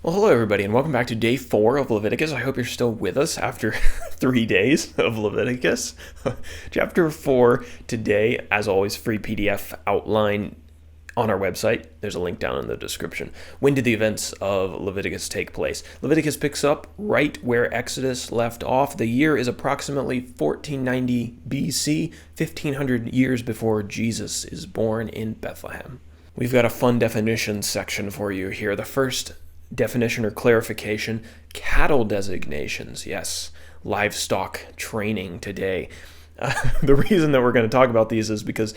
Well, hello everybody, and welcome back to day 4 of Leviticus. I hope you're still with us after 3 days of Leviticus. Chapter 4 today, as always, free PDF outline on our website. There's a link down in the description. When did the events of Leviticus take place? Leviticus picks up right where Exodus left off. The year is approximately 1490 BC, 1500 years before Jesus is born in Bethlehem. We've got a fun definition section for you here. The first definition or clarification, cattle designations. Yes, livestock training today. The reason that we're going to talk about these is because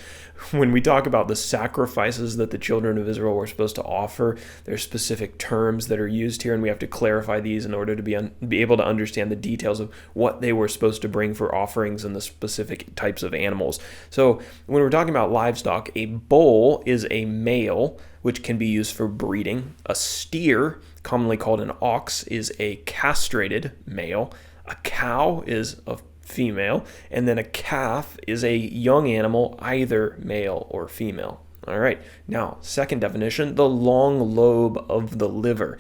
when we talk about the sacrifices that the children of Israel were supposed to offer, there's specific terms that are used here, and we have to clarify these in order to be able to understand the details of what they were supposed to bring for offerings and the specific types of animals. So when we're talking about livestock, a bull is a male, which can be used for breeding. A steer, commonly called an ox, is a castrated male. A cow is a female, and then a calf is a young animal, either male or female. All right, now, second definition, the long lobe of the liver.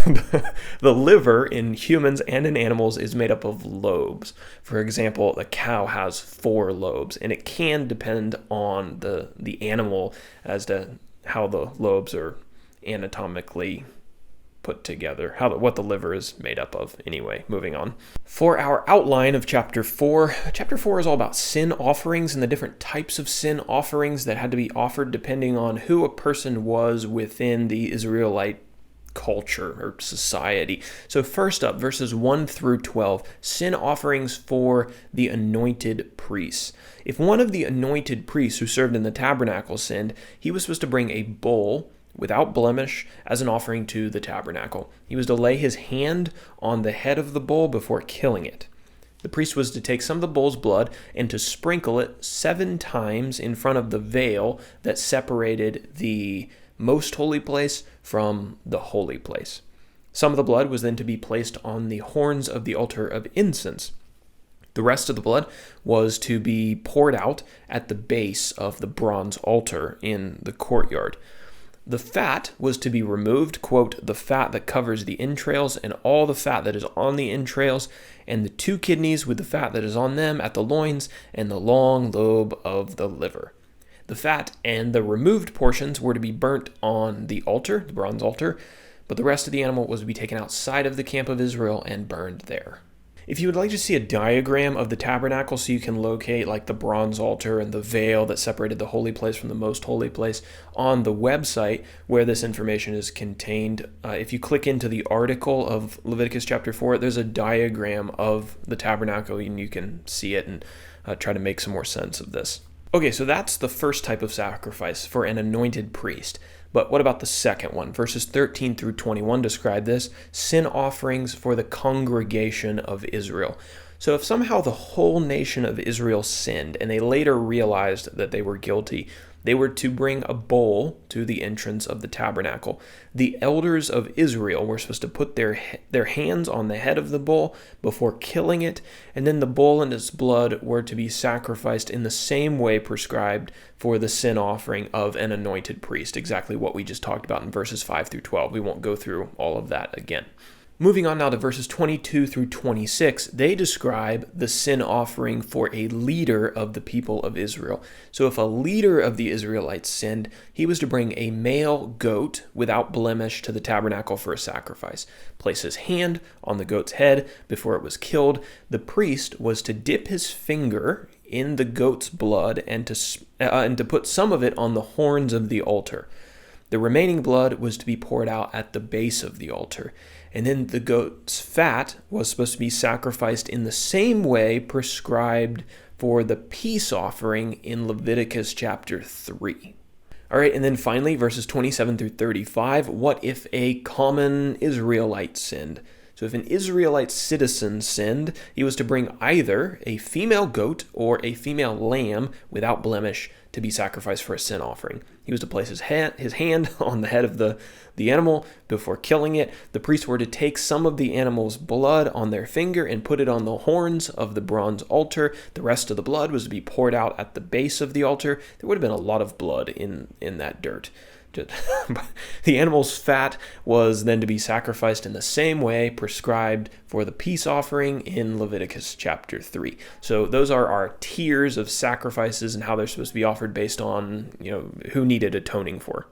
The liver in humans and in animals is made up of lobes. For example, a cow has 4 lobes, and it can depend on the animal as to how the lobes are anatomically put together, what the liver is made up of. Anyway, moving on. For our outline of chapter 4 is all about sin offerings and the different types of sin offerings that had to be offered depending on who a person was within the Israelite culture or society. So first up, verses 1 through 12, sin offerings for the anointed priests. If one of the anointed priests who served in the tabernacle sinned, he was supposed to bring a bull without blemish as an offering to the tabernacle. He was to lay his hand on the head of the bull before killing it. The priest was to take some of the bull's blood and to sprinkle it 7 times in front of the veil that separated the most holy place from the holy place. Some of the blood was then to be placed on the horns of the altar of incense. The rest of the blood was to be poured out at the base of the bronze altar in the courtyard. The fat was to be removed, quote, the fat that covers the entrails and all the fat that is on the entrails, and the 2 kidneys with the fat that is on them at the loins, and the long lobe of the liver. The fat and the removed portions were to be burnt on the altar, the bronze altar, but the rest of the animal was to be taken outside of the camp of Israel and burned there. If you would like to see a diagram of the tabernacle so you can locate like the bronze altar and the veil that separated the holy place from the most holy place on the website where this information is contained, if you click into the article of Leviticus chapter 4, there's a diagram of the tabernacle and you can see it and try to make some more sense of this. Okay, so that's the first type of sacrifice for an anointed priest. But what about the second one? Verses 13 through 21 describe this, sin offerings for the congregation of Israel. So if somehow the whole nation of Israel sinned and they later realized that they were guilty, they were to bring a bull to the entrance of the tabernacle. The elders of Israel were supposed to put their hands on the head of the bull before killing it, and then the bull and its blood were to be sacrificed in the same way prescribed for the sin offering of an anointed priest, exactly what we just talked about in verses 5 through 12. We won't go through all of that again. Moving on now to verses 22 through 26, they describe the sin offering for a leader of the people of Israel. So if a leader of the Israelites sinned, he was to bring a male goat without blemish to the tabernacle for a sacrifice. Place his hand on the goat's head before it was killed. The priest was to dip his finger in the goat's blood and to put some of it on the horns of the altar. The remaining blood was to be poured out at the base of the altar. And then the goat's fat was supposed to be sacrificed in the same way prescribed for the peace offering in Leviticus chapter 3. All right, and then finally, verses 27 through 35, what if a common Israelite sinned? So if an Israelite citizen sinned, he was to bring either a female goat or a female lamb without blemish to be sacrificed for a sin offering. He was to place his hand on the head of the animal before killing it. The priests were to take some of the animal's blood on their finger and put it on the horns of the bronze altar. The rest of the blood was to be poured out at the base of the altar. There would have been a lot of blood in that dirt. The animal's fat was then to be sacrificed in the same way prescribed for the peace offering in Leviticus chapter 3. So those are our tiers of sacrifices and how they're supposed to be offered based on, who needed atoning for.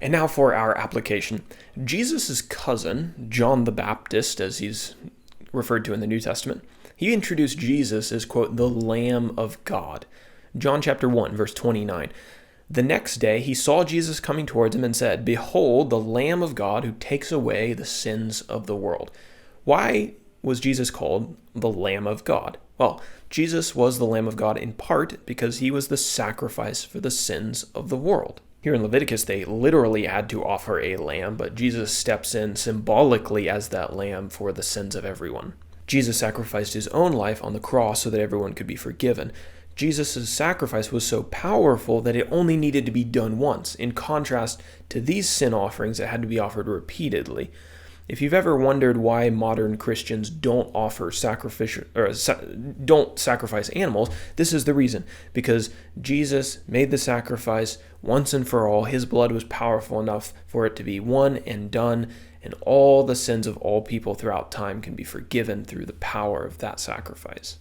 And now for our application. Jesus' cousin, John the Baptist, as he's referred to in the New Testament, he introduced Jesus as, quote, the Lamb of God. John chapter 1, verse 29. The next day he saw Jesus coming towards him and said, "Behold, the Lamb of God who takes away the sins of the world." Why was Jesus called the Lamb of God? Well, Jesus was the Lamb of God in part because he was the sacrifice for the sins of the world. Here in Leviticus, they literally had to offer a lamb, but Jesus steps in symbolically as that lamb for the sins of everyone. Jesus sacrificed his own life on the cross so that everyone could be forgiven. Jesus' sacrifice was so powerful that it only needed to be done once, in contrast to these sin offerings that had to be offered repeatedly. If you've ever wondered why modern Christians don't don't sacrifice animals, this is the reason. Because Jesus made the sacrifice once and for all. His blood was powerful enough for it to be one and done, and all the sins of all people throughout time can be forgiven through the power of that sacrifice.